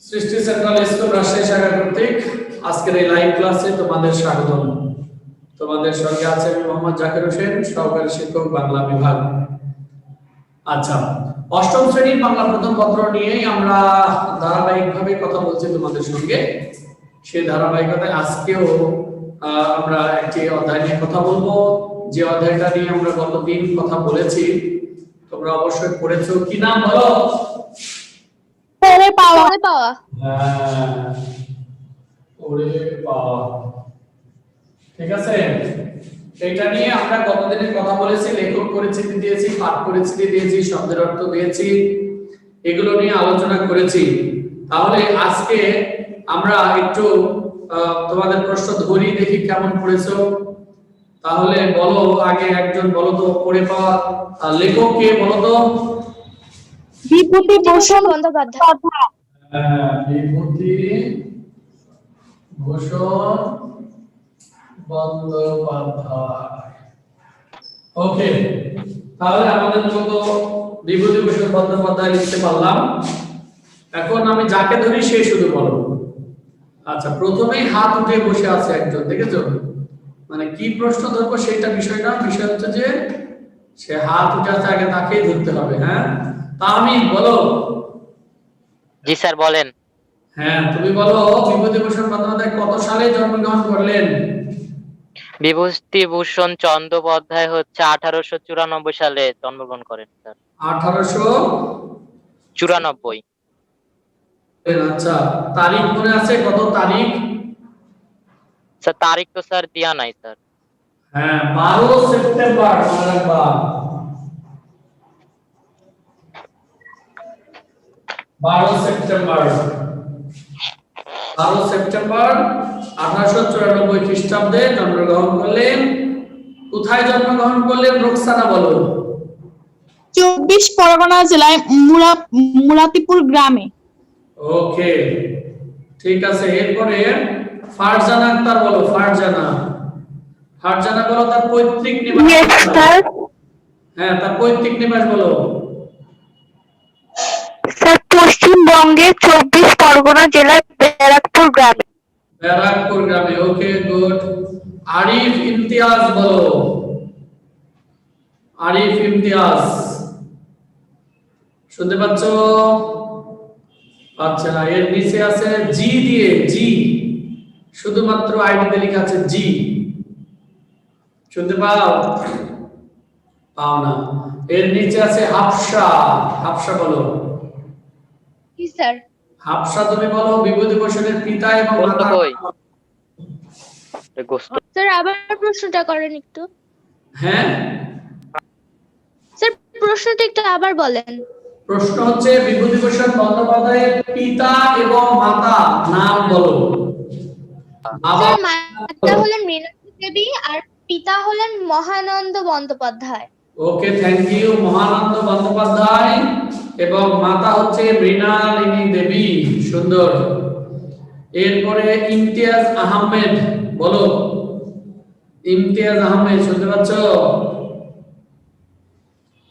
সৃষ্টি central school Rajshahi শাখা কর্তৃক আজকের এই লাইভ ক্লাসে তোমাদের স্বাগতম। তোমাদের সঙ্গে আছে আমি মোহাম্মদ জাকির হোসেন, সহকারী শিক্ষক বাংলা বিভাগ। আচ্ছা, অষ্টম শ্রেণীর বাংলা প্রথম পত্র নিয়েই আমরা ধারাবাহিকভাবে কথা বলছি তোমাদের সঙ্গে। সেই ধারাবাহিকতায় আজকেও আমরা একটি অধ্যায় নিয়ে কথা বলবো, যে অধ্যায়টা নিয়ে আমরা গতদিন কথা বলেছি। তোমরা অবশ্যই পড়েছো, কি নাম বলো? ওরে পাওয়া। ওরে পাওয়া। ঠিক আছে, এটা নিয়ে আমরা গতদিনে কথা বলেছি, লেখক পরিচিতি দিয়েছি, পাঠ পরিচিতি দিয়েছি, শব্দের অর্থ দিয়েছি, এগুলো নিয়ে আলোচনা করেছি। তাহলে আজকে আমরা একটু তোমাদের প্রশ্ন ধরি, দেখি কেমন পড়েছো। তাহলে বলো, আগে একজন বলো তো, পড়ে পাওয়া লেখক কে বলো তো? বিভূতিভূষণ বন্দ্যোপাধ্যায়। বিভূতিভূষণ বন্দ্যোপাধ্যায়। ওকে, তাহলে আমাদের মতো বিভূতিভূষণ বন্দ্যোপাধ্যায় লিখতে পারলাম। এখন আমি যাকে ধরি সে শুধু বলো। আচ্ছা, প্রথমেই হাত উঠে বসে আছে একজন, দেখেছো? মানে কি প্রশ্ন ধরবো সেটা বিষয় না, বিষয় হচ্ছে যে সে হাত উঠে আছে, আগে তাকেই ধরতে হবে। হ্যাঁ, তাহমিদ বলো। জি স্যার, বলেন। হ্যাঁ, তুমি বলো, বিভূতিভূষণ বন্দ্যোপাধ্যায় কত সালে জন্মগ্রহণ করলেন? বিভূতিভূষণ চট্টোপাধ্যায় হচ্ছে 1894 সালে জন্মগ্রহণ করেন স্যার। 1894। 94। আচ্ছা, তারিখ মনে আছে? কত তারিখ? স্যার তারিখ তো স্যার দেয়া নাই স্যার। হ্যাঁ, 12 সেপ্টেম্বর। মনে রাখবা, 12 সেপ্টেম্বর। 12 সেপ্টেম্বর 1894 খ্রিস্টাব্দে জন্মগ্রহণ করলেন। কোথায় জন্মগ্রহণ করলেন রোকসানা বলো? 24 পরগনা জেলায় মুরাতিপুর গ্রামে। ওকে, ঠিক আছে। এরপরে ফারজানা আক্তার বলো। ফারজানা বলো তার পৈতৃক নিবাস। হ্যাঁ, তার পৈতৃক নিবাস বলো। স্যার পশ্চিমবঙ্গে 24 পরগনা জেলায় ব্যারাকপুর গ্রামে। ব্যারাকপুর গ্রামে। ওকে, গুড। আরিফ ইমতিয়াজ বলো। আরিফ ইমতিয়াজ, শুনতে পাচ্ছ? আচ্ছা, এর নিচে আছে জি দিয়ে, জি শুধুমাত্র আইডিতে লেখা আছে জি। শুনতে পাও? পাও না। এর নিচে আছে হাফসা। হাফসা বলো। কি স্যার? হাফসা তুমি বলো বিভূতিভূষণের পিতা এবং মাতা। স্যার আবার প্রশ্নটা করেন একটু। হ্যাঁ স্যার প্রশ্নটা একটু আবার বলেন। প্রশ্ন হচ্ছে বিভূতিভূষণ বন্দ্যোপাধ্যায়ের পিতা এবং মাতা নাম বলো। স্যার মাতা হলেন মীনাক্ষী দেবী আর পিতা হলেন মহানন্দ বন্দ্যোপাধ্যায়। ওকে, থ্যাংক ইউ। মহানন্দ বন্দ্যোপাধ্যায় এবং মাতা হচ্ছে মৃণালিনী দেবী। সুন্দর। এরপরে ইমতিয়াজ আহমেদ বলো। ইমতিয়াজ আহমেদ, শুনতে পাচ্ছ?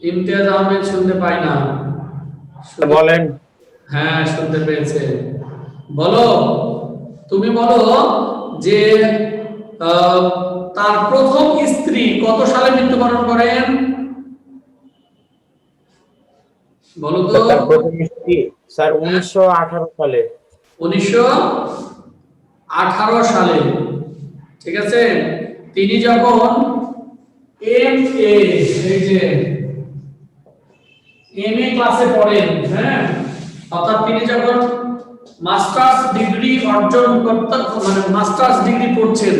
ইমতিয়াজ আহমেদ শুনতে পাই না। বলেন। হ্যাঁ, শুনতে পেয়েছে। বলো, তুমি বলো যে তার প্রথম স্ত্রী কত সালে মৃত্যুবরণ করেন? বলো তো। তার প্রথম স্ত্রী স্যার 1918 সালে। 1918 সালে। ঠিক আছে, তিনি যখন এমএ ক্লাসে পড়েন, হ্যাঁ, অর্থাৎ তিনি যখন মাস্টার্স ডিগ্রি অর্জন করতেন, মানে মাস্টার্স ডিগ্রি পড়ছেন,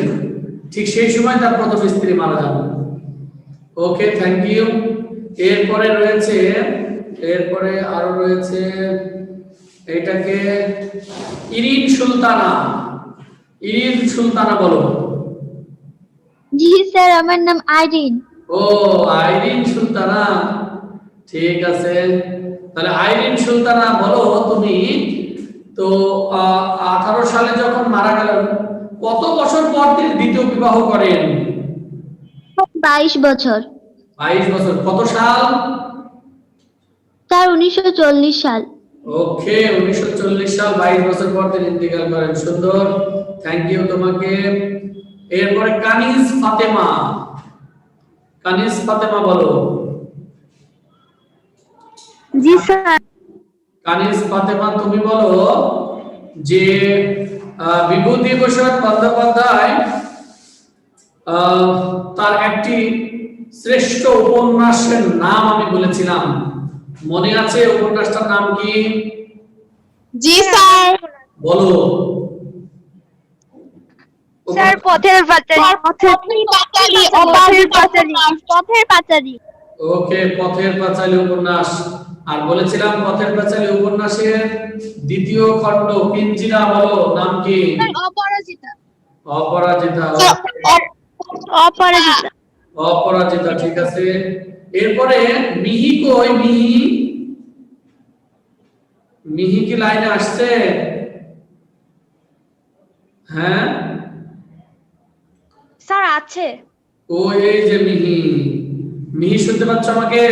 ঠিক সেই সময় তার প্রথম স্ত্রী মারা যান। ওকে, থ্যাংক ইউ। এরপরে আরো রয়েছে এটাকে ইরিন সুলতানা। ইরিন সুলতানা বলো। জি স্যার, আমার নাম আইরিন। ও, আইরিন সুলতানা, ঠিক আছে। তাহলে আইরিন সুলতানা বলো তুমি তো 18 সালে যখন মারা গেলেন, কত বছর পর তিনি দ্বিতীয় বিবাহ করেন? 22 বছর। 22 বছর। কত সাল? স্যার 1940 সাল। ওকে 1940 সাল 22 বছর পর তিনি ইন্তেকাল করেন। সুন্দর, থ্যাংক ইউ তোমাকে। এরপরে কানিজ ফাতেমা। কানিজ ফাতেমা বলো। জি স্যার। কানিজ ফাতেমা তুমি বলো যে বিভূতিভূষণ বন্দ্যোপাধ্যায় তার একটি শ্রেষ্ঠ উপন্যাসের নাম আমি বলেছিলাম, মনে আছে উপন্যাসটার নাম কি? জি স্যার। বলো। স্যার পথের পাঁচালী। পথের পাঁচালী। ওকে, পথের পাঁচালী উপন্যাস। আর বলেছিলাম পথের পাঁচালী উপন্যাসের দ্বিতীয় খণ্ড পিঞ্জিরা, বলো নাম কি? অপরাজিতা। অপরাজিতা। অপরাজিতা। অপরাজিতা, ঠিক আছে। এরপরে মিহি কই? মিহি, মিহি কি লাইনে আসছে? হ্যাঁ স্যার আছে। ও এই যে মিহি। মিহি শুনতে পাচ্ছ আমাকে?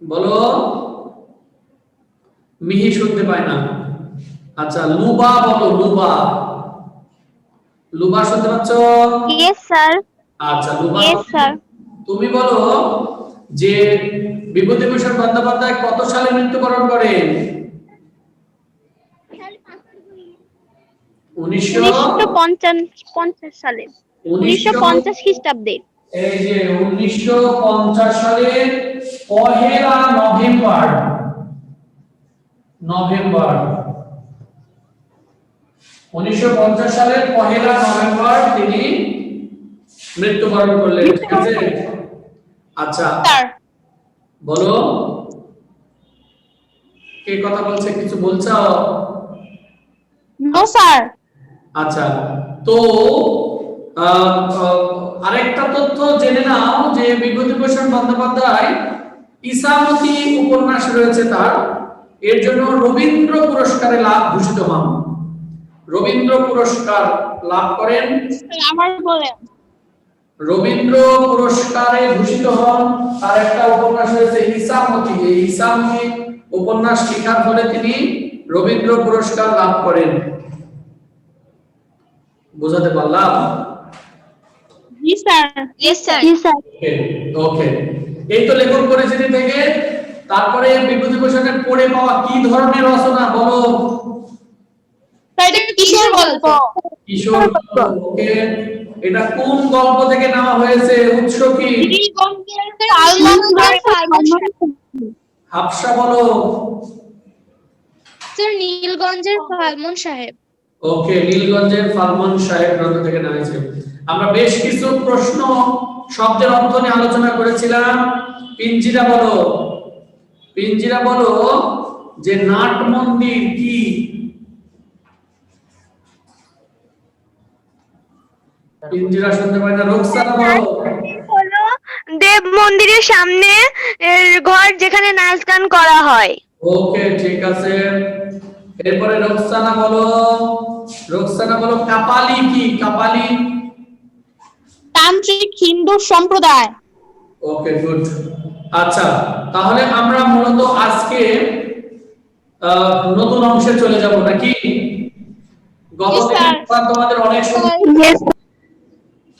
বলো। মিহি শুনতে পায় না। আচ্ছা, লুবা বলো। লুবা, লুবা শুনতে পাচ্ছ? Yes sir. আচ্ছা লুবা, ইয়েস স্যার। তুমি বলো যে বিভূতিভূষণ বন্দ্যোপাধ্যায় কত সালে মৃত্যুবরণ করেন? 1950 সালে। 1950 খ্রিস্টাব্দে। এই যে 1950 সালের পহেলা নভেম্বর, নভেম্বর 1950 সালের পহেলা নভেম্বর তিনি মৃত্যুবরণ করলেন, ঠিক আছে। আচ্ছা বলো, কে কথা বলছে? কিছু বলছো? No sir. আচ্ছা, তো আরেকটা তথ্য জেনে নাও যে বিভূতিভূষণ বন্দ্যোপাধ্যায় ইসামতি উপন্যাস রয়েছে তার, এর জন্য রবীন্দ্র পুরস্কারে ভূষিত হন। রবীন্দ্র পুরস্কার লাভ করেন। আমার বলেন। রবীন্দ্র পুরস্কারে ভূষিত হন তার একটা উপন্যাস রয়েছে ইসামতি। এই ইসামতি উপন্যাস লেখার ফলে তিনি রবীন্দ্র পুরস্কার লাভ করেন। বুঝাতে পারলাম? জি স্যার। Yes sir. জি স্যার। ওকে, এই তো লেখক পরিচিতি থেকে। তারপরে বিভূতিভূষণের পড়ে পাওয়া কি ধরনের রচনা, বলো। এটা কিশোর গল্প। কিশোর গল্প। ওকে, এটা কোন গল্প থেকে নেওয়া হয়েছে? উৎস কি? হাফসা বলো। স্যার নীলগঞ্জের ফালমন সাহেব। ওকে, নীলগঞ্জের ফালমন সাহেব গ্রন্থ থেকে নেওয়া হয়েছে। আমরা বেশ কিছু প্রশ্ন শব্দের অর্থ নিয়ে আলোচনা করেছিলাম। পিঞ্জিরা বলো। পিঞ্জিরা বলো যে নাট মন্দির কি? পিঞ্জিরা শুনতে পায় না। রোকসানা বলো। হলো দেব মন্দিরের সামনে ঘর যেখানে নাচ গান করা হয়। ওকে, ঠিক আছে। এরপরে রোকসানা বলো। রোকসানা বলো কাপালি কি? কাপালি তান্ত্রিক হিন্দু সম্প্রদায়। ওকে, গুড। আচ্ছা, তাহলে আমরা মূলত আজকে নতুন অংশে চলে যাব নাকি? তোমাদের অনেক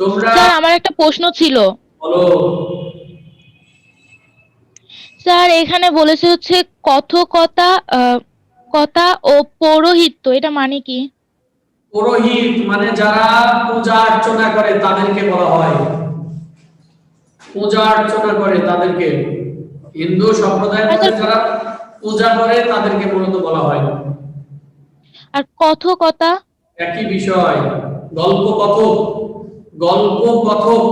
তোমরা। স্যার আমার একটা প্রশ্ন ছিল। বলো। স্যার এখানে বলেছে হচ্ছে কথকতা, কথা ও পৌরোহিত্য, এটা মানে কি? পুরোহিত মানে যারা পূজা অর্চনা করে তাদেরকে বলা হয়। পূজা অর্চনা করে তাদেরকে, হিন্দু সম্প্রদায়ের মধ্যে যারা পূজা করে তাদেরকে মূলত বলা হয়। আর কথকতা? একই বিষয়, গল্প কথক। গল্প কথক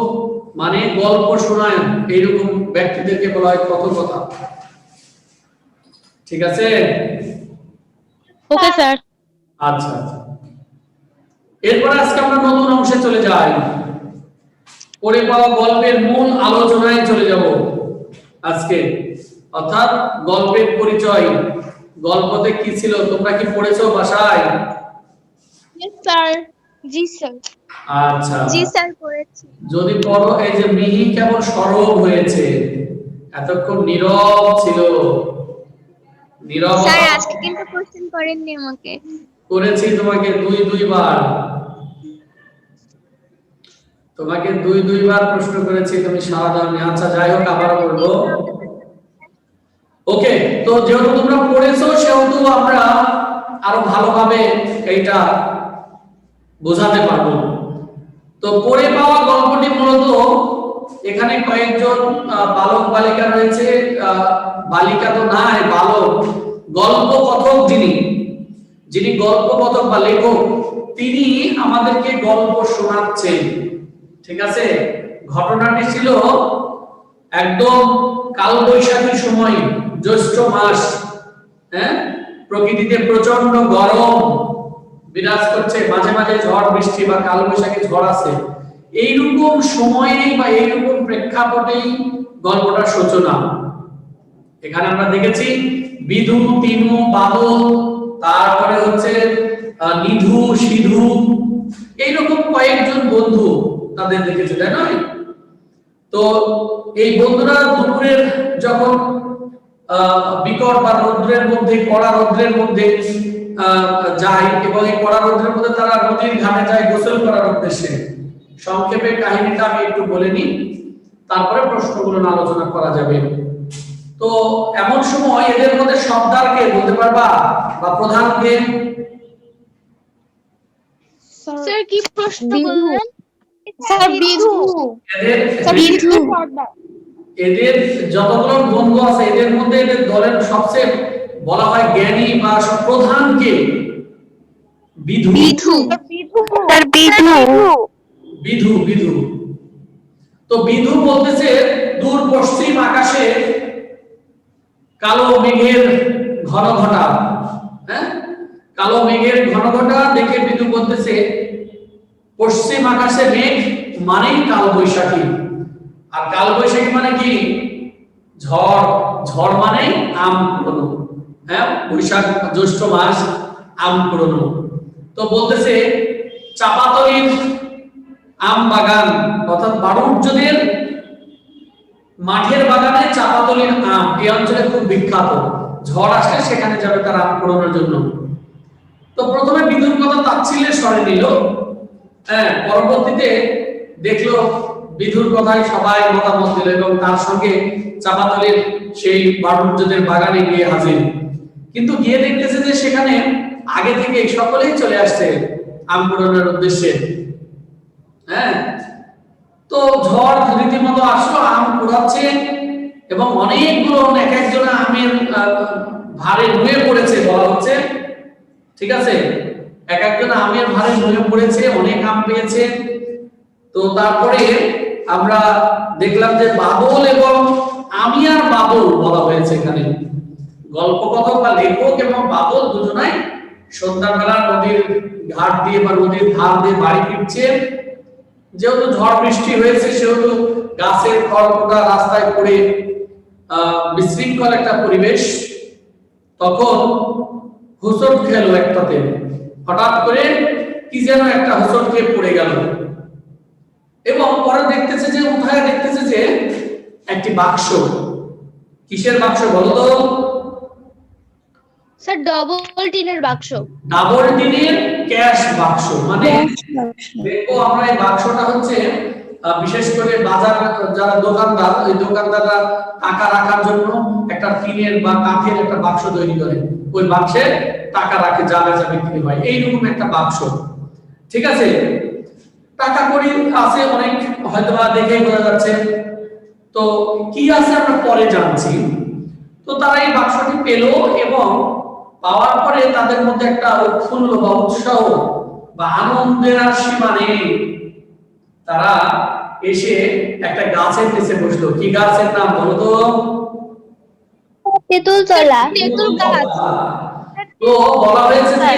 মানে গল্প শোনায়, এইরকম ব্যক্তিদেরকে বলা হয় কথকতা, ঠিক আছে। Okay sir. আচ্ছা আচ্ছা, এরপর আজকে আমরা নতুন অংশে চলে যাই। পড়ে পাওয়া গল্পের মূল আলোচনায় চলে যাব আজকে, অর্থাৎ গল্পের পরিচয়। গল্পতে কি ছিল তোমরা কি পড়েছো বাসায়? Yes sir. জি স্যার। আচ্ছা, জি স্যার পড়েছি। যদি পড়ো, এই যে মিহি কেমন সরব হয়েছে, এতক্ষণ নীরব ছিল, নীরবতা স্যার আজকে কিন্তু কোশ্চেন করেননি আমাকে। করেছি তোমাকে দুইবার, তোমাকে দুইবার প্রশ্ন করেছি, তুমি সাড়া দাওনি। আচ্ছা যাই হোক, আবার বলবো। ওকে, তো যেহেতু তোমরা পড়েছো সেহেতু আমরা আরো ভালোভাবে এইটা বোঝাতে পারবো। তো পড়ে পাওয়া গল্পটি মূলত এখানে কয়েকজন বালক বালিকা রয়েছে, বালিকা তো নাই, বালক, গল্প কথক যিনি গল্প কথক বা লেখক, তিনি আমাদেরকে গল্প শোনাচ্ছেন। ঠিক আছে, ঘটনাটি ছিল একদম কালবৈশাখী সময়, জ্যৈষ্ঠ মাস। হ্যাঁ, প্রকৃতিতে প্রচন্ড গরম বিরাজ করছে, মাঝে মাঝে ঝড় বৃষ্টি বা কালবৈশাখী ঝড় আছে। এইরকম সময়ে বা এইরকম প্রেক্ষাপটেই গল্পটার সূচনা। এখানে আমরা দেখেছি বিধু, তিনু, বাদল, তারপরে হচ্ছে নিধু, সিধু, এইরকম কয়েকজন বন্ধু তাদের দেখেছি, তাই নয়? তো এই বন্ধুরা দুপুরের যখন বিকট বা রৌদ্রের মধ্যে, কড়া রৌদ্রের মধ্যে যায়, এবং এই কড়া রৌদ্রের মধ্যে তারা নদীর ঘাটে যায় গোসল করার উদ্দেশ্যে। সংক্ষেপে কাহিনীটা আমি একটু বলে নিই, তারপরে প্রশ্নগুলো আলোচনা করা যাবে। তো এমন সময় এদের মধ্যে সর্দার কে বলতে পারবা, বা প্রধান কে? স্যার কি প্রশ্ন বললেন? স্যার বিধু। এদের যতগুলো বন্ধু আছে এদের মধ্যে এদের দলের সবচেয়ে বলা হয় জ্ঞানী বা প্রধান কে? বিধু। স্যার বিধু। তো বিধু বলতেছে দূর পশ্চিম আকাশে কালো মেঘের ঘন ঘটা। হ্যাঁ, কালো মেঘের ঘন ঘটা দেখে বিধু বলতেছে পশ্চিম আকাশে মেঘ মানেই কাল বৈশাখী। আর কাল বৈশাখী মানে কি? ঝড়। ঝড় মানে আম কুড়োনো। হ্যাঁ, বৈশাখ জ্যৈষ্ঠ মাস, আম কুড়োনো। তো বলতেছে চাপাতলির আম বাগান, অর্থাৎ বাড়ুজ্যদের মাঠের বাগানে চাপাতলির আম এই অঞ্চলে খুব বিখ্যাত। ঝড় আসলে সেখানে যাবে তার আম কুড়োনোর জন্য। তো প্রথমে বিধুর কথা তাচ্ছিল্যের স্বরে নিল, হ্যাঁ, পরবর্তীতে দেখলো বিধুর কথায় সবাই মতামত দিল এবং তার সঙ্গে চাপাতলির সেই বাড়ুজ্যদের বাগানে গিয়ে হাজির। কিন্তু গিয়ে দেখতেছে যে সেখানে আগে থেকে সকলেই চলে আসছে আম কুড়ানোর উদ্দেশ্যে। হ্যাঁ, তো ঝড় রীতিমতো আসলো, আম কুড়াচ্ছে এবং অনেকগুলো এক একজন আমের ভারে নুয়ে পড়েছে বলা হচ্ছে। ঠিক আছে, এক একজন আমের ভারে নুয়ে পড়েছে, অনেক আম পেয়েছে। তো তারপরে আমরা দেখলাম যে বাদল এবং আমিয়ার বাদল বলা হয়েছে এখানে। গল্পকথক বা লেখক এবং বাদল দুজনাই সন্ধ্যাবেলা নদীর ঘাট দিয়ে বা নদীর ধার দিয়ে বাড়ি ফিরছে। যেহেতু ঝড় বৃষ্টি হয়েছে সেহেতু গাছের খড়কুটা রাস্তায় পড়ে বিশৃঙ্খল একটা পরিবেশ। তখন হোঁচট খেলো একটাতে, হঠাৎ করে কি যেন একটা হোঁচট খেয়ে পড়ে গেল এবং পরে দেখতেছে যে উঠায় দেখতেছে যে একটি বাক্স। কিসের বাক্স বলো তো? স্যার ডবল টিনের বাক্স। ডাবল টিনের ক্যাশ বাক্স। মানে দেখো আমরা এই বাক্সটা হচ্ছে বিশেষ করে বাজার যারা দোকানদার, ওই দোকানদাররা টাকা রাখার জন্য একটা টিনের বা কাঠের একটা বাক্স তৈরি করে, ওই বাক্সে টাকা রাখে যা বেচা বিক্রি হয়, এইরকম একটা বাক্স। ঠিক আছে, টাকা কড়ি আছে অনেক, হয়তো বা দেখেই বোঝা যাচ্ছে। তো কি আছে আমরা পরে জানছি। তো তারা এই বাক্সটি পেল এবং পাওয়ার পরে তাদের মধ্যে একটা উৎফুল্ল বা উৎসাহ বা আনন্দের আর সীমা নেই। তারা এসে একটা গাছের নিচে বসলো। কি গাছের নাম বলো তো? তেঁতুল তলা। তেঁতুল গাছ। তো বলা হয়েছে যে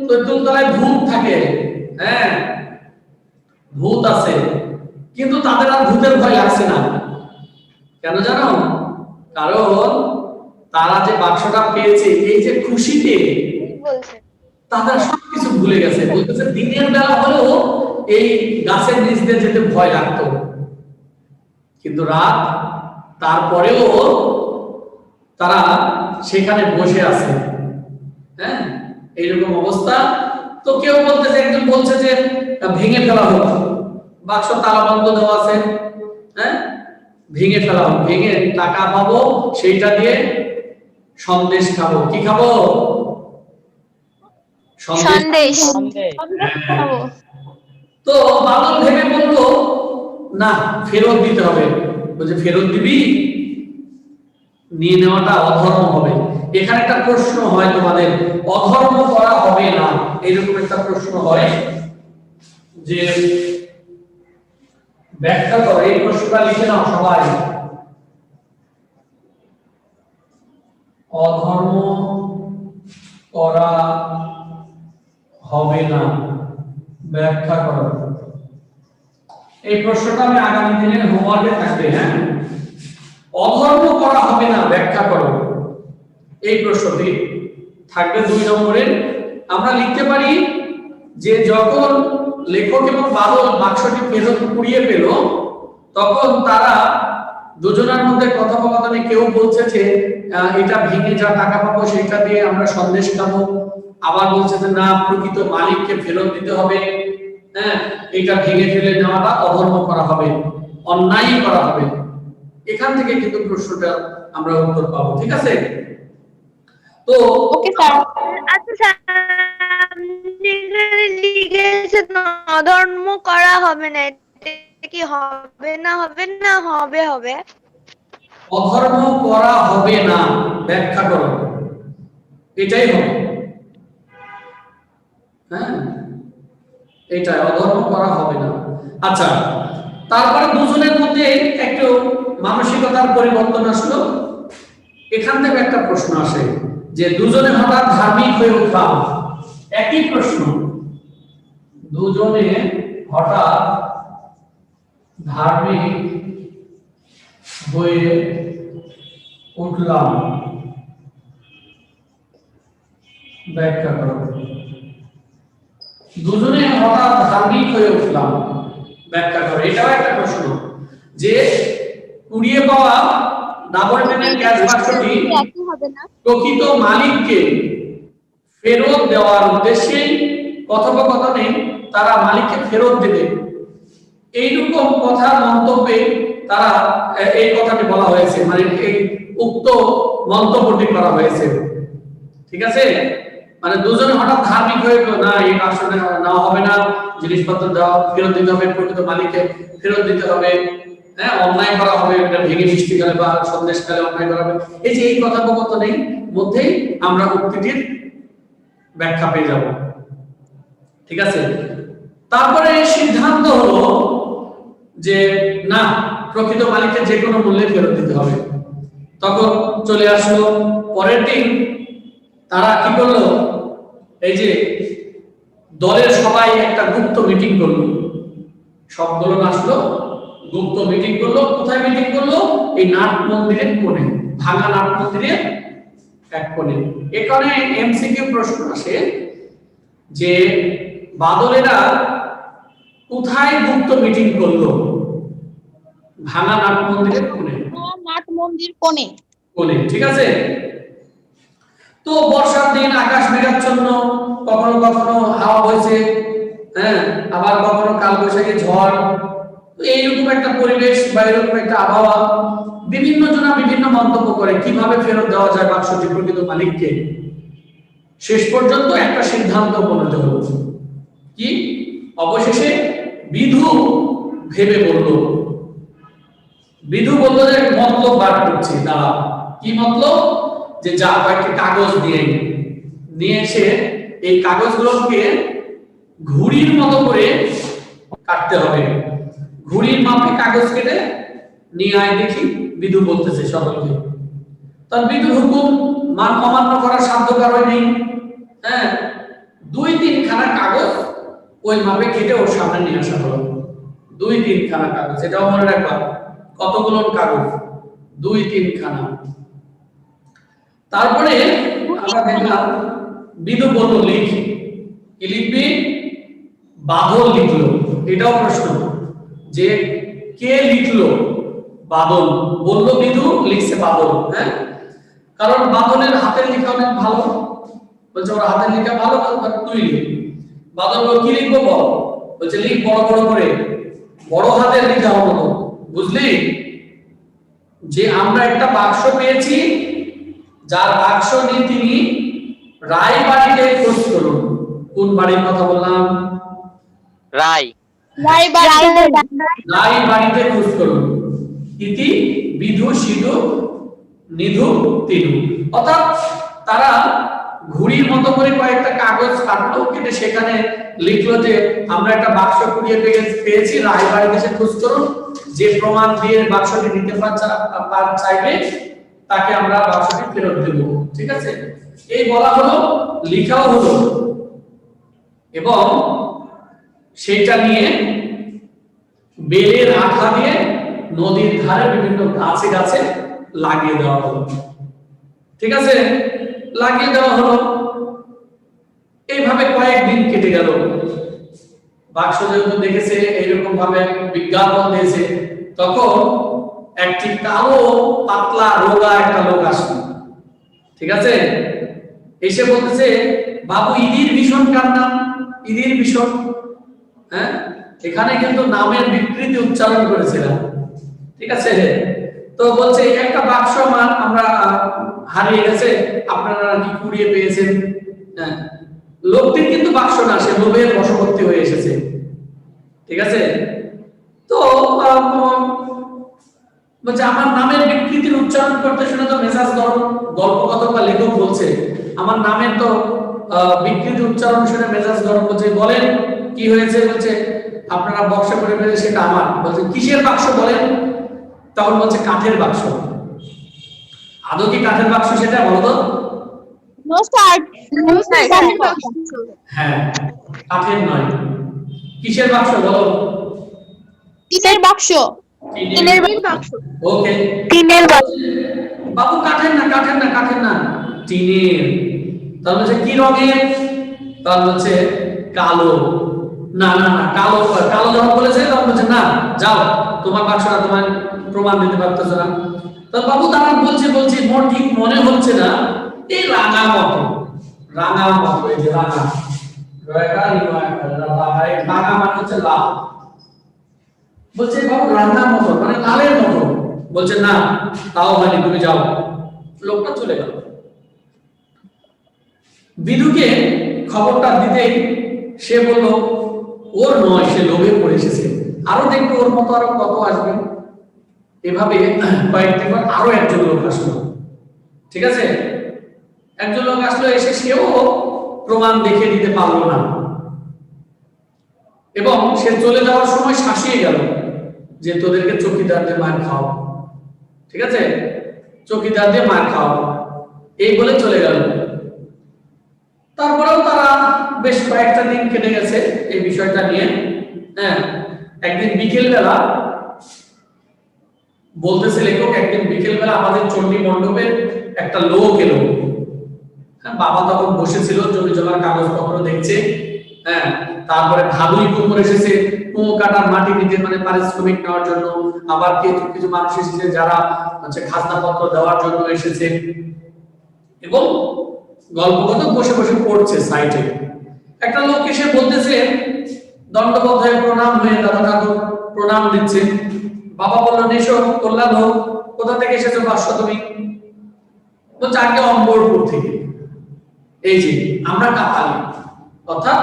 তেঁতুল তলায় ভূত থাকে। হ্যাঁ, ভূত আছে, কিন্তু তাদের আর ভূতের ভয় লাগছে না। কেন জানো? কারণ তারা যে বাক্সটা পেয়েছে, এই যে খুশিতে তারা সবকিছু ভুলে গেছে। বলতেছে দিনের বেলা হলেও এই গাছের নিচ দিয়ে যেতে ভয় লাগতো, কিন্তু রাত তারপরেও তারা সেখানে বসে আছে, হ্যাঁ এইরকম অবস্থা। তো কেউ বলতেছে, একজন বলছে যে ভেঙে ফেলা হোক, বাক্স তালা বন্ধ দেওয়া আছে, হ্যাঁ ভেঙে ফেলা হোক, ভেঙে টাকা পাবো, সেইটা দিয়ে সন্দেশ খাবো। কি খাবো? সন্দেশ। তো বাদল ভেবে বললো না, ফেরত দিতে হবে। বলছে ফেরত দিবি? নিয়ে নেওয়াটা অধর্ম হবে। এখানে একটা প্রশ্ন হয় তোমাদের, অধর্ম করা হবে না, এরকম একটা প্রশ্ন হয় যে ব্যাখ্যা করো। এই প্রশ্নটা লিখে নাও সবাই। অধর্ম করা হবে না, ব্যাখ্যা করো। এই প্রশ্নটা আমি আগামী দিনের হোমওয়ার্কে থাকবে। হ্যাঁ, অধর্ম করা হবে না, ব্যাখ্যা করো। এই প্রশ্নটি থাকবে 2 নম্বরের। আমরা লিখতে পারি যে যখন লেখক এবং বাদল বাক্সটি ফেরত কুড়িয়ে পেল, তখন তারা দুজনের মধ্যে কথোপকথনে কেউ বলছে যে এটা ভেঙে যা টাকা পাবো সেটা দিয়ে আমরা সন্দেশ খাবো, আবার বলছে যে না, প্রকৃত মালিককে ফেরত দিতে হবে, হ্যাঁ এটা ভেঙে ফেলে নেওয়াটা অধর্ম করা হবে, অন্যায় করা হবে। এখান থেকে কিন্তু প্রশ্নটা আমরা উত্তর পাবো। ঠিক আছে? তো ওকে স্যার। আচ্ছা স্যার, আপনি লিখেছেন অধর্ম করা হবে না, এটা কি হবে না হবে না হবে হবে? অধর্ম করা হবে না, ব্যাখ্যা করো। এটাই হবে। হ্যাঁ, এটাই, অধর্ম করা হবে না। আচ্ছা, তারপরে দুজনের মধ্যে একটু মানসিকতার পরিবর্তন আসলো। এখান থেকে একটা প্রশ্ন আসে যে দুজনে হঠাৎ ধার্মিক হয়ে উঠলাম। একই প্রশ্ন, দুজনে হঠাৎ ধার্মিক হয়ে উঠলাম, ব্যাখ্যা করো। দুজনে হঠাৎ ধার্মিক হয়ে উঠলাম, ব্যাখ্যা করো। এটাও একটা প্রশ্ন যে কুড়িয়ে পাওয়া ডাবল টেনের গ্যাস বাক্সটি প্রকৃত মালিককে ফেরত দেওয়ার উদ্দেশ্যে কথোপকথনে তারা মালিককে ফেরত দেবে, এইরকম কথা মন্তব্যে তারা এই কথাটি বলা হয়েছে, মানে এই উক্ত মন্তব্যটি করা হয়েছে। ঠিক আছে? মানে দুজনে হঠাৎ ধার্মিক হয়ে না, এই আসলে না হবে না, জিনিসপত্র দেওয়া ফেরত দিতে হবে, প্রকৃত মালিককে ফেরত দিতে হবে, হ্যাঁ অন্যায় করা হবে, এটা ভেঙে মিষ্টি খেলে বা সন্দেশ খেলে অন্যায় করা হবে। এই যে এই কথোপকথনের মধ্যেই আমরা উক্তিটির ব্যাখ্যা পেয়ে যাব। ঠিক আছে? তারপরে সিদ্ধান্ত হলো যে না, প্রকৃত মালিককে যে কোনো মূল্যে ফেরত দিতে হবে। তখন চলে আসলো পরের দিন, তারা কি করলো, এই যে দলের সবাই একটা গুপ্ত মিটিং করলো, সবগুলো আসলো, গুপ্ত মিটিং করলো। কোথায় মিটিং করলো? এই নাট মন্দিরের কোণে, ভাঙা নাট মন্দিরের এক কোণে। এখানে এমসিকিউ প্রশ্ন আসে যে বাদলেরা কোথায় গুপ্ত মিটিং করলো? ভাঙা নাট মন্দিরের কোণে, নাট মন্দির কোণে কোণে। ঠিক আছে? তো বর্ষার দিন, আকাশ মেঘাচ্ছন্ন, কখনো কখনো হাওয়া বইছে, হ্যাঁ আবার কখনো কালবৈশাখী ঝড়, এইরকম একটা পরিবেশ বা এরকম একটা আবহাওয়া। বিভিন্ন জনা বিভিন্ন মন্তব্য করে কিভাবে ফেরত দেওয়া যায় বাক্সটি প্রকৃত মালিককে। শেষ পর্যন্ত একটা সিদ্ধান্ত উপনীত হলো। কি? অবশেষে বিধু ভেবে বলল, বিধু বলল যে মতলব বার করছি, দাঁড়া। কি মতলব? যে যা কয়েকটি কাগজ নিয়ে এসে এই কাগজগুলোকে ঘুড়ির মতো করে কাটতে হবে। ঘুড়ির মাপে কাগজ কেটে নিয়ে আয় দেখি, বিধু বলতেছে সকলকে। তার বিধুর হুকুম মান অমান্য করার সাধ্য কারণ নেই। হ্যাঁ, 2-3 খানা কাগজ ওই মাপে কেটে ওর সামনে নিয়ে আসা হলো। 2-3 খানা কাগজ, এটাও মনে রাখবা। কতগুলো কাগজ? 2-3 খানা। তারপরে আমরা দেখলাম বিধু বলল লিখ। কি লিখবি? বাদল লিখলো। এটাও প্রশ্ন যে কে লিখলো? বাদল বলল, বিধু লিখছে বাদল। হ্যাঁ, কারণ বাদলের হাতের লেখা অনেক ভালো, বলছে ওর হাতের লেখা ভালো, তুই লিখ। বাদল বল কি লিখবো বল, বলছে লিখ বড় বড় করে, বড় হাতের লেখা হলো, বুঝলি? যে আমরা একটা বাক্স পেয়েছি, যার বাক্স নিয়ে তিনি রায়বাড়িতে খোঁজ করুন। কোন বাড়ির কথা বললাম? রাই রায়বাড়িতে খোঁজ করুন। ইতি বিধু সিধু নিধু তিনু। অর্থাৎ তারা ঘুড়ির মতো করে কয়েকটা কাগজ কাটলো, কেটে সেখানে লিখলো যে আমরা একটা বাক্স কুড়িয়ে পেয়েছি, রায়বাড়িতে এসে খোঁজ করুন। যে প্রমাণ দিয়ে বাক্সটি নিতে চাইবে তাকে আমরা বাক্সটি ফেরত দেব। ঠিক আছে, এই বলা হলো, লেখাও হলো, এবং সেটা নিয়ে বেলের আঠা দিয়ে নদীর ধারে বিভিন্ন গাছে গাছে লাগিয়ে দেওয়া হলো। ঠিক আছে, লাগিয়ে দেওয়া হলো। এইভাবে কয়েকদিন কেটে গেল। বাক্স যেহেতু দেখেছে এইরকম ভাবে বিজ্ঞাপন দিয়েছে, তখন একটি কালো পাতলা রোগা একটা লোক আসলো। ঠিক আছে, এসে বলতেছে বাবু ইদির ভীষণ কান্না, ইদির ভীষণ। হ্যাঁ, এখানে কিন্তু নামের বিকৃতি উচ্চারণ করেছিলাম। ঠিক আছে, তো বলছে একটা বাক্স আমরা হারিয়ে গেছে, আপনারা কি কুড়িয়ে পেয়েছেন? হ্যাঁ, লোকটির কিন্তু বাক্স না, সে লোভের বশবর্তী হয়ে এসেছে। ঠিক আছে, তো বলছে আমার নামের বিকৃতির উচ্চারণ করতে শুনে তো মেজাজ গরম। গল্পকথক বা লেখক বলছে আমার নামের তো বিকৃতি উচ্চারণ শুনে মেজাজ গরম। বলছে বলেন কি হয়েছে? বলছে আপনারা বক্সে করে ফেলে, সেটা আমার। বলছে কিসের বাক্স বলেন? তখন বলছে কাঠের বাক্স। আদৌ কি কাঠের বাক্স সেটা বলো তো? হ্যাঁ, কাঠের নয়। কিসের বাক্স বলো? টিনের বাক্স। ওকে, টিনের বাক্স। বাবু কাঠের না, কাঠের না, কাঠের না, টিনের। তাহলে বলছে কি রঙের? তাহলে বলছে কালো। না না না, কালো কালো যখন বলেছে তখন বলছে না, যাও তোমার বাক্সটা তোমার প্রমাণ দিতে পারতেছ না। তো বাবু দাঁড়ান, বলছে মোর ঠিক মনে হচ্ছে না, এই রাঙা মতো, রাঙা মতো, এই যে রাঙা, রাঙা মানে হচ্ছে লাল। বলছে বাবু রাঙা মতো মানে লালের মতো। বলছে না, তাও হয়নি, তুমি যাও। লোকটা চলে গেল। বিধুকে খবরটা দিতেই সে বলল ওর নয়, সে লোভে পড়ে এসেছে, আরো দেখবে ওর মতো আরো কত আসবে। এভাবে কয়েকদিন পর আরো একজন লোক আসলো। ঠিক আছে, একজন লোক আসলো, এসে সেও প্রমাণ দেখে দিতে পারলো না, এবং সে চলে যাওয়ার সময় শাসিয়ে গেল যে তোদেরকে চৌকিদার দিয়ে মার খাও। ঠিক আছে, চৌকিদার দিয়ে মার খাও, এই বলে চলে গেল। তারপরেও তারা বেশ কয়েকটা দিন কেটে গেছে এই বিষয়টা নিয়ে। হ্যাঁ, একদিন বিকেল বেলা বলতেছে লেখক, একদিন বিকেল বেলা আমাদের চণ্ডী মণ্ডপে একটা লোক এলো। হ্যাঁ, বাবা তখন বসেছিল, জমি জমার কাগজপত্র দেখছে। হ্যাঁ, তারপরে ভাদুই কুমোর এসেছে কুমো কাটার মাটি নিতে, মানে পারিশ্রমিক নেওয়ার জন্য। আবার কিছু কিছু মানুষ এসেছে যারা হচ্ছে খাজনা পত্র দেওয়ার জন্য এসেছে, এবং গল্পগত বসে বসে পড়ছে সাইটে। একটা লোক এসে বলতেছে দণ্ডবোধ হয়ে প্রণাম হয়ে দাদা ঠাকুর প্রণাম দিচ্ছে। বাবা বললো নেশো কল্যাণ হোক, কোথা থেকে এসেছো বাস্য তুমি? বলছে আগে অম্বরপুর থেকে। এই যে আমরা কাপালি, অর্থাৎ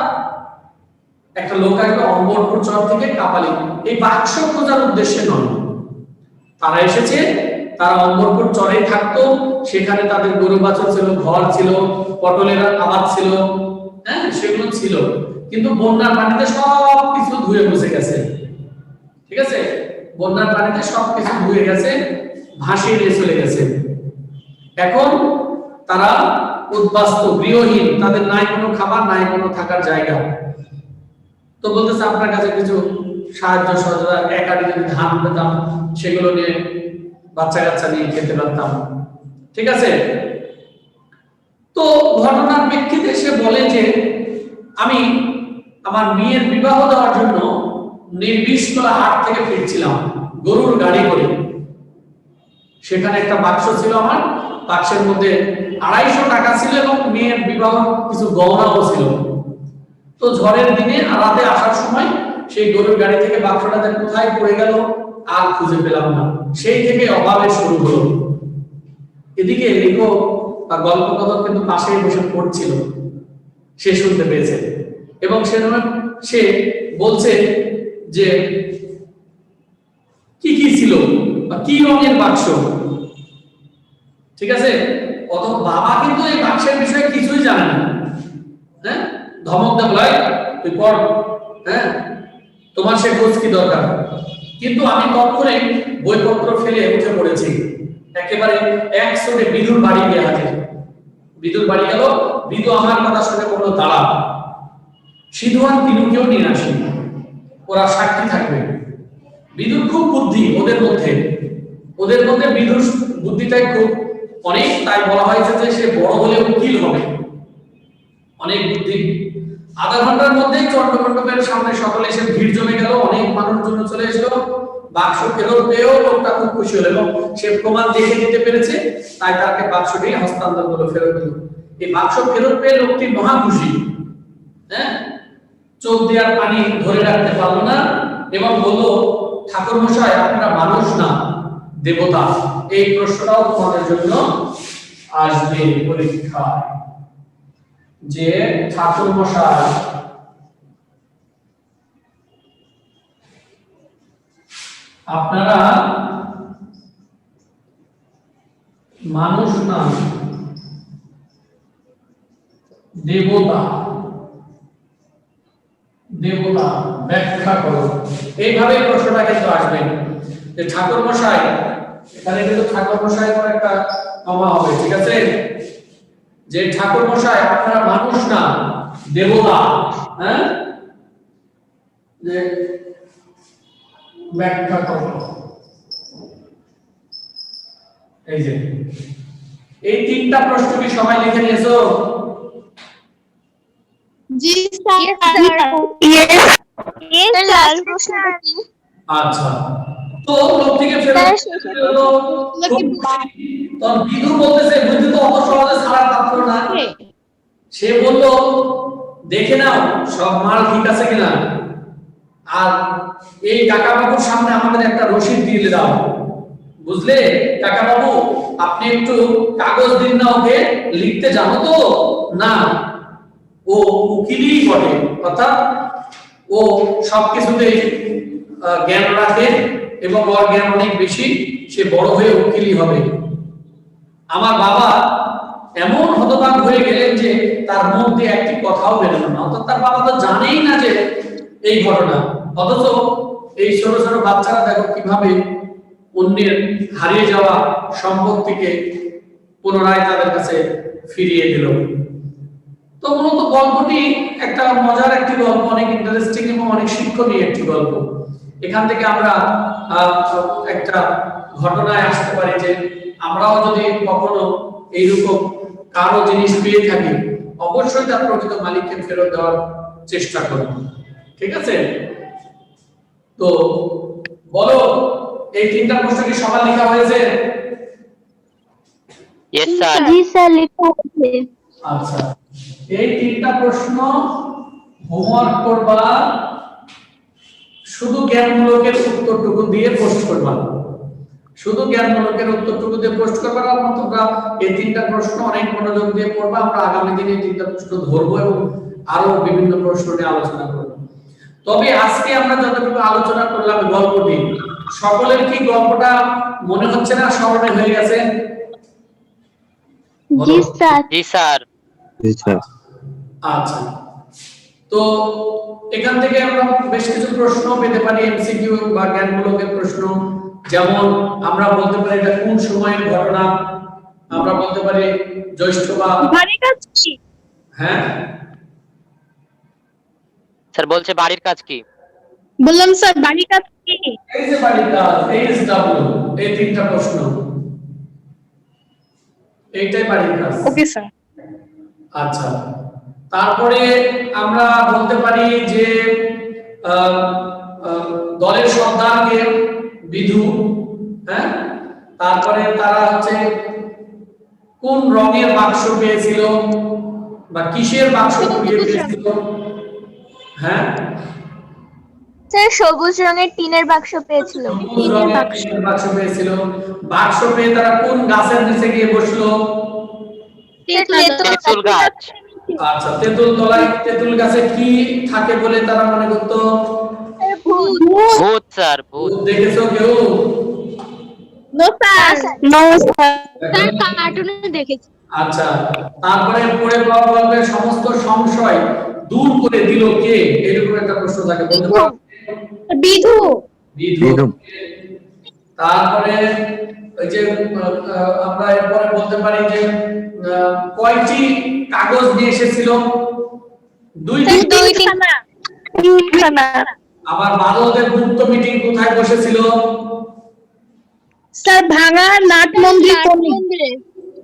একটা লোক আসবে অম্বরপুর চর থেকে কাপালি, এই বাক্স খোঁজার উদ্দেশ্যে নয়। তারা এসেছে, তারা অম্বরপুর চরে থাকতো, সেখানে তাদের গরু বাছুর ছিল, ঘর ছিল, পটলের আবাদ ছিল, হ্যাঁ সেগুলো ছিল, কিন্তু বন্যার পানিতে সব কিছু ধুয়ে মুছে গেছে। ঠিক আছে, বন্যার পানিতে সবকিছু ধুয়ে গেছে, ভাসিয়ে নিয়ে চলে গেছে। এখন তারা উদ্বাস্ত, গৃহহীন, তাদের নাই কোনো খাবার, নাই কোনো থাকার জায়গা। তো বলতেছে আপনার কাছে কিছু সাহায্য সহযোগিতা, এক আড়ি যদি ধান পেতাম, সেগুলো নিয়ে বাচ্চা কাচ্চা নিয়ে খেতে পারতাম। ঠিক আছে, তো ঘটনার প্রেক্ষিতে সে বলে যে আমি আমার মেয়ের বিবাহ দেওয়ার জন্য নির্বিশতলা হাট থেকে ফিরছিলাম গরুর গাড়ি করে। সেখানে একটা বাক্স ছিল আমার, বাক্সের মধ্যে 250 টাকা ছিল এবং মেয়ের বিবাহ কিছু গহনাও ছিল। তো ঝড়ের দিনে রাতে আসার সময় সেই গরুর গাড়ি থেকে বাক্সটা যে কোথায় পড়ে গেল আর খুঁজে পেলাম না, সেই থেকে অভাবের শুরু হলো। এদিকে লেখক বা গল্প কথক কিন্তু পাশেই বসে পড়ছিল, সে শুনতে পেয়েছে এবং সে বলছে যে কি কি ছিল বা কি রঙের বাক্স, ঠিক আছে। অত বাবা কিন্তু এই বাক্সের বিষয়ে কিছুই জানে না, হ্যাঁ, ধমক দেব লাই তুই পড়, হ্যাঁ, তোমার সে খোঁজ কি দরকার। কিন্তু আমি তৎক্ষণে বইপত্র ফেলে উঠে পড়েছি, একেবারে একশোটে বিদুর বাড়ি গিয়ে হাজির। বিদুর বাড়ি গেল, বিদু আমার কথা শুনে বললো দাঁড়া, সিধু আর তিনুকেও নিয়ে আসি, ওরা সাক্ষী থাকবে। বিদুর খুব বুদ্ধি ওদের মধ্যে বিদুর বুদ্ধিটাই খুব অনেক, তাই বলা হয়েছে যে সে বড় হলে উকিল হবে, অনেক বুদ্ধি। আধা ঘন্টার মধ্যেই চন্দ্রমণ্ডপের সামনে সকলে এসে ভিড় জমে গেল, অনেক মানুষজন চলে এসেছিল। বাক্স ফেরত পেয়েও লোকটা খুব খুশি হলো এবং সে প্রমাণ দেখে দিতে পেরেছে, তাই তাকে বাক্সটি হস্তান্তর করে ফেরত দিল। এই বাক্স ফেরত পেয়ে লোকটি মহা খুশি, হ্যাঁ, চোখ দেওয়ার পানি ধরে রাখতে পারলো না এবং বলল, ঠাকুর মশাই আপনারা মানুষ না দেবতা। এই প্রশ্নটাও তোমাদের জন্য আসবে পরীক্ষায়, যে ঠাকুর মশাই আপনারা মানুষ না দেবতা, দেবতা ব্যাখ্যা করো। এইভাবে প্রশ্নটা কিন্তু আসবে যে ঠাকুর মশাই, এখানে কিন্তু ঠাকুর মশাই করে একটা কমা হবে, ঠিক আছে, যে ঠাকুর মশাই আপনারা মানুষ না দেবতা, হ্যাঁ, যে ব্যাখ্যা করো। এই যে এই তিনটা প্রশ্ন কি সবাই লিখে নিয়েছো? জি স্যার। আচ্ছা, তো লোক থেকে ফেরত হলো তো বিদু বলতেছে বুদ্ধি তো অত সহজে ছাড়ার পাত্র না। সে বলল দেখে নাও সব মাল ঠিক আছে কিনা, আর এই কাকা বাবুর সামনে আমাদের একটা রসিদ দিয়ে দাও, বুঝলে কাকা বাবু, আপনি একটু কাগজ দিন না, ওকে লিখতে জানো তো না, ও উকিলই বটে, অর্থাৎ ও সবকিছুতে জ্ঞান রাখে এবং ওর জ্ঞান অনেক বেশি, সে বড় হয়ে উকিলই হবে। আমার বাবা এমন হতবাক হয়ে গেলেন যে তার মুখ দিয়ে একটি কথাও বেরোলো না, অর্থাৎ তার বাবা তো জানেই না যে এই ঘটনা, অথচ এই ছোট ছোট বাচ্চারা দেখো কিভাবে অন্যের হারিয়ে যাওয়া সম্পত্তিকে পুনরায় তাদের কাছে ফিরিয়ে দিল। তো মূলত গল্পটি একটা মজার একটি গল্প, অনেক ইন্টারেস্টিং এবং অনেক শিক্ষণীয় একটি গল্প। এখান থেকে আমরা একটা ঘটনায় আসতে পারি যে আমরাও যদি কখনো এইরকম কারো জিনিস পেয়ে থাকি, অবশ্যই তার প্রকৃত মালিককে ফেরত দেওয়ার চেষ্টা করব, ঠিক আছে। তো বলো, এই তিনটা প্রশ্ন কি সবার লেখা হয়েছে? Yes sir. জি স্যার, লেখা আছে। আচ্ছা, এই তিনটা প্রশ্ন হোমওয়ার্ক করবা, শুধু জ্ঞানমূলকের উত্তরটুকু দিয়ে পোস্ট করবা, শুধু জ্ঞানমূলকের উত্তরটুকু দিয়ে পোস্ট করবা। আর তোমরা এই তিনটা প্রশ্ন অনেক মনোযোগ দিয়ে পড়বা। আমরা আগামী দিনে এই তিনটা প্রশ্ন ধরবো এবং আরো বিভিন্ন প্রশ্ন নিয়ে আলোচনা করব। তবে আজকে আমরা যতটুকু আলোচনা করলাম গল্পটি, সকলের কি গল্পটা মনে হচ্ছে না স্মরণে হয়ে গেছে? জি স্যার। জি স্যার। আচ্ছা, তো এখান থেকে আমরা বেশ কিছু প্রশ্ন পেতে পারি, এমসিকিউ বা জ্ঞানমূলকের প্রশ্ন। যেমন আমরা বলতে পারি এটা কোন সময়ের ঘটনা, আমরা বলতে পারি জ্যৈষ্ঠ বা বাড়ির কাজ কি? হ্যাঁ স্যার বলছে বাড়ির কাজ কি? বললাম স্যার বাড়ির কাজ কি? এই যে বাড়ির কাজ, এইচডব্লিউ, এই তিনটা প্রশ্ন, এইটাই বাড়ির কাজ। Okay sir. আচ্ছা, তারপরে আমরা বলতে পারি যে দলের সর্দারকে বিধু, হ্যাঁ, তারপরে তারা হচ্ছে কোন রঙের বাক্স পেয়েছিল বা কিসের বাক্স কুড়িয়ে পেয়েছিল? হ্যাঁ, স্যার সবুজ রঙের টিনের বাক্স পেয়েছিল। সবুজ রঙের টিনের বাক্স পেয়েছিল। বাক্স পেয়ে তারা কোন গাছের নিচে গিয়ে বসলো? তেঁতুল গাছ। আচ্ছা, তেঁতুল তলায় তেঁতুল গাছে কি থাকে বলে তারা মনে করতো? ভূত স্যার, ভূত। ভূত দেখেছো কেউ? No sir. No sir. Sir কার্টুনে দেখেছি। আচ্ছা, তারপরে পড়ে পাওয়া গল্পের সমস্ত সংশয় দূর করে দিল কে? এরকম একটা প্রশ্ন থাকে, বলতে পারো? বিধু। বিধু। তারপরে ওই যে আমরা এরপরে বলতে পারি যে কয়টি কাগজ নিয়ে এসেছিল? দুইটি। আবার বাদলদের গুপ্ত মিটিং কোথায় বসেছিল? স্যার ভাঙা নাট মন্দিরে।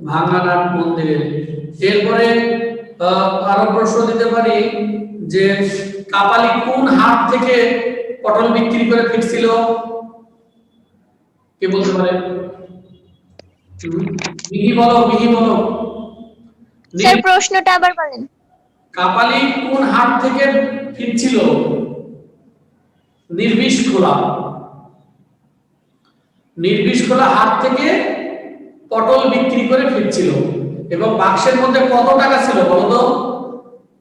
ভাঙা নাট মন্দিরে। এরপরে আরো প্রশ্ন দিতে পারি যে কাপালি কোন হাট থেকে পটল বিক্রি করে ফিরছিল? কে বলতে পারে? মিহি বলো, মিহি বলো। স্যার প্রশ্নটা আবার বলেন। কাপালি কোন হাট থেকে ফিরছিল? নির্বিষ খোলা। নির্বিষ খোলা হাট থেকে পটল বিক্রি করে ফিরছিল এবং বাক্সের মধ্যে কত টাকা ছিল বলো তো?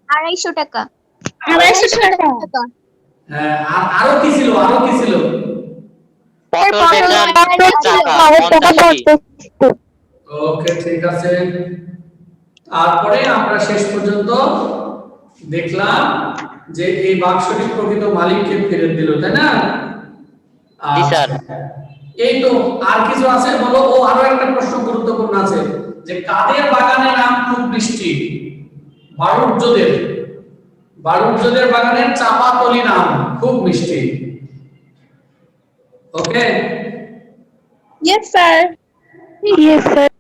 250 টাকা। 250 টাকা। হ্যাঁ, আর আরো কি ছিল? আরো কি ছিল? পটল বেচার টাকা 50টি। ওকে, ঠিক আছে। তারপরে আমরা শেষ পর্যন্ত দেখলাম যে এই বাক্সটি প্রকৃত মালিককে ফেরত দিল, তাই না? জি স্যার। এই তো, আর কিছু আছে বলো? ও আরো একটা প্রশ্ন গুরুত্বপূর্ণ আছে যে কাদের বাগানের আম খুব মিষ্টি? বারুজ্জোদের। বারুজ্জোদের বাগানের চাপাতলি আম খুব মিষ্টি। Okay, yes sir. Yes sir.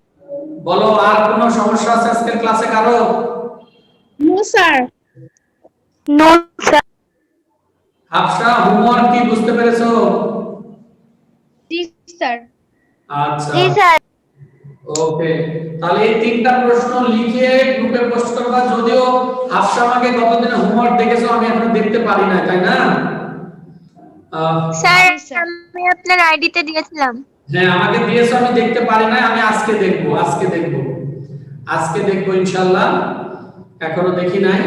বলো আর কোনো সমস্যা আছে আজকের ক্লাসে কারো? No sir. No sir. Hafsa, homework কি বুঝতে পেরেছো? জি স্যার। আচ্ছা, জি স্যার। ওকে। তাহলে এই তিনটা প্রশ্ন লিখে গ্রুপে পোস্ট করবা। যদিও হাফসা আমাকে গতদিন হোমওয়ার্ক দেখেছো, আমি এখনো দেখতে পারি না, তাই না? স্যার আমি আপনার আইডিতে দিয়েছিলাম। হ্যাঁ, আমাকে দিয়েছো, আমি দেখতে পারি না। আমি আজকে দেখবো, আজকে দেখবো, আজকে দেখবো ইনশাআল্লাহ। এখনো দেখি নাই।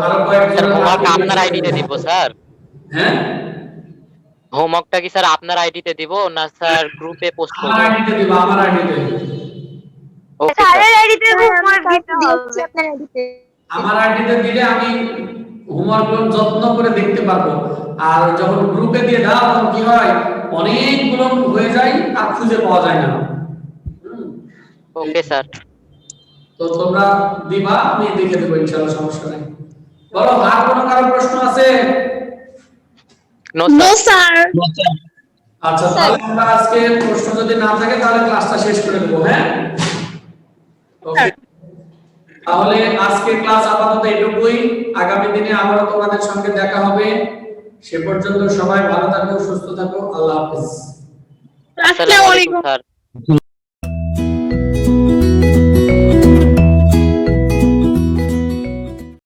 আরো কয়েকজন হোমওয়ার্ক আপনার আইডিতে দিব স্যার? হ্যাঁ, হোমওয়ার্কটা কি স্যার আপনার আইডিতে দিব না স্যার গ্রুপে পোস্ট করব? আমার আইডিতে দিবা, আমার আইডিতে। Okay sir. স্যারের আইডিতে হোমওয়ার্ক দিতে হবে আপনার আইডিতে। আমার আইডিতে দিলে আমি হোমওয়ার্কগুলো যত্ন করে দেখতে পারবো। আর যখন গ্রুপে দিয়ে দাও তখন কি হয়, অনেকগুলো হয়ে যায় আর খুঁজে পাওয়া যায় না। Okay sir. তো তোমরা দিবা, আমি দেখে দেবো ইনশাআল্লাহ, সমস্যা নাই। বলো, আর কোনো কারো প্রশ্ন আছে? No no sir. স্যার। আচ্ছা, তাহলে আমরা আজকে প্রশ্ন যদি না থাকে তাহলে ক্লাসটা শেষ করে দেবো। হ্যাঁ, ওকে। তাহলে আজকে ক্লাস আপাতত এটুকুই। আগামী দিনে আবারও তোমাদের সঙ্গে দেখা হবে। সে পর্যন্ত সবাই ভালো থাকো, সুস্থ থাকো। আল্লাহ হাফেজ। আসসালামু আলাইকুম স্যার।